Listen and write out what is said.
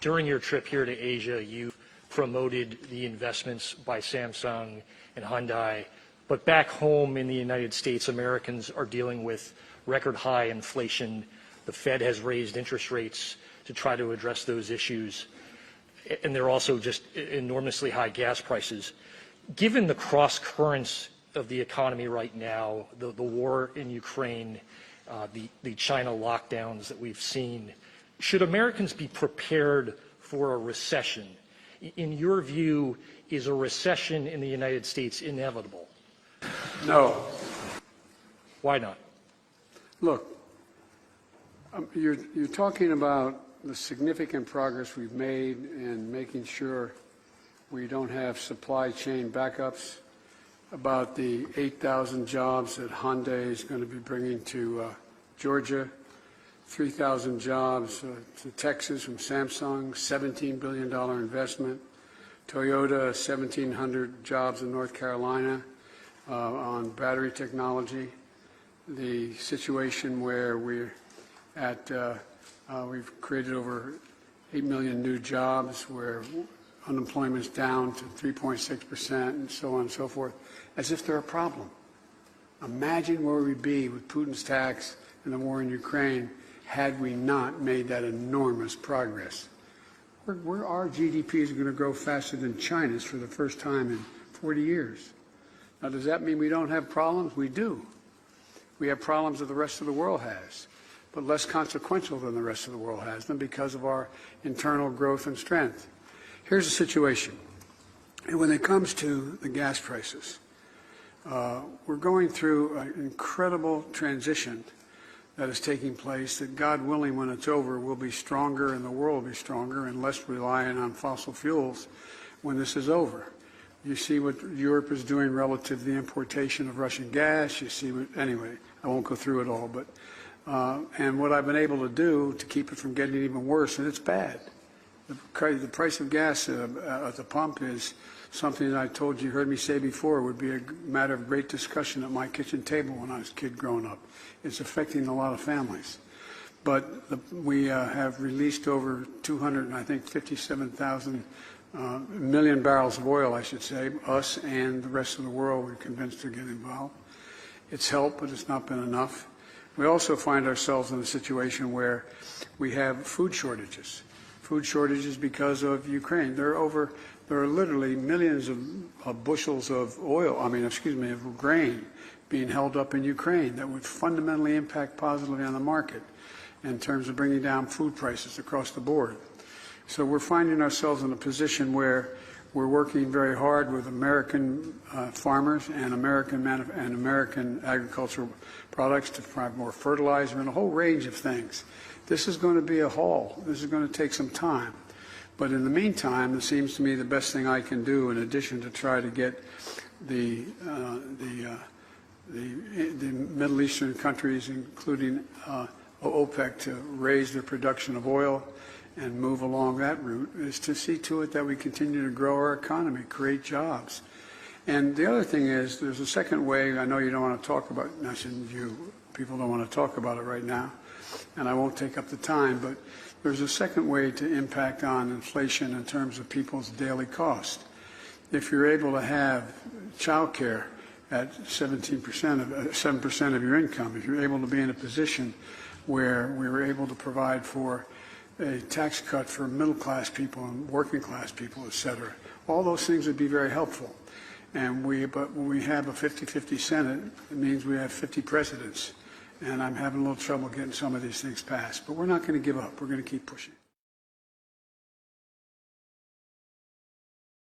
During your trip here to Asia, you promoted the investments by Samsung and Hyundai, but back home in the United States, Americans are dealing with record high inflation. The Fed has raised interest rates to try to address those issues, and there are also just enormously high gas prices. Given the cross currents of the economy right now, the war in Ukraine, the China lockdowns that we've seen, should Americans be prepared for a recession? In your view, is a recession in the United States inevitable? No. Why not? Look, you're talking about the significant progress we've made in making sure we don't have supply chain backups, about the 8,000 jobs that Hyundai is going to be bringing to Georgia, 3,000 jobs to Texas from Samsung, $17 billion investment, Toyota, 1,700 jobs in North Carolina on battery technology, the situation where we've created over 8 million new jobs, where unemployment's down to 3.6%, and so on and so forth, as if they're a problem. Imagine where we'd be with Putin's tax and the war in Ukraine had we not made that enormous progress. Our GDP is going to grow faster than China's for the first time in 40 years. Now, does that mean we don't have problems? We do. We have problems that the rest of the world has, but less consequential than the rest of the world has them because of our internal growth and strength. Here's the situation. And when it comes to the gas prices, we're going through an incredible transition that is taking place that, God willing, when it's over, will be stronger and the world will be stronger and less reliant on fossil fuels when this is over. You see what Europe is doing relative to the importation of Russian gas. You see what, anyway, I won't go through it all, but, and what I've been able to do to keep it from getting even worse, and it's bad. The price of gas at the pump is something that I told you, heard me say before, would be a matter of great discussion at my kitchen table when I was a kid growing up. It's affecting a lot of families. But we have released over 257,000 million barrels of oil, I should say, us and the rest of the world we're convinced to get involved. It's helped, but it's not been enough. We also find ourselves in a situation where we have food shortages. Food shortages because of Ukraine. There are literally millions of bushels of of grain being held up in Ukraine that would fundamentally impact positively on the market in terms of bringing down food prices across the board. So we're finding ourselves in a position where we're working very hard with American farmers and American agricultural products to provide more fertilizer and a whole range of things. This is going to be a haul. This is going to take some time. But in the meantime, it seems to me the best thing I can do, in addition to try to get the Middle Eastern countries, including OPEC, to raise their production of oil and move along that route, is to see to it that we continue to grow our economy, create jobs. And the other thing is, there's a second way. I know you don't want to talk about, people don't want to talk about it right now, and I won't take up the time, but there's a second way to impact on inflation in terms of people's daily cost. If you're able to have child care at 7% of your income, if you're able to be in a position where we were able to provide for a tax cut for middle-class people and working-class people, et cetera, all those things would be very helpful. But when we have a 50-50 Senate, it means we have 50 presidents. And I'm having a little trouble getting some of these things passed. But we're not going to give up. We're going to keep pushing.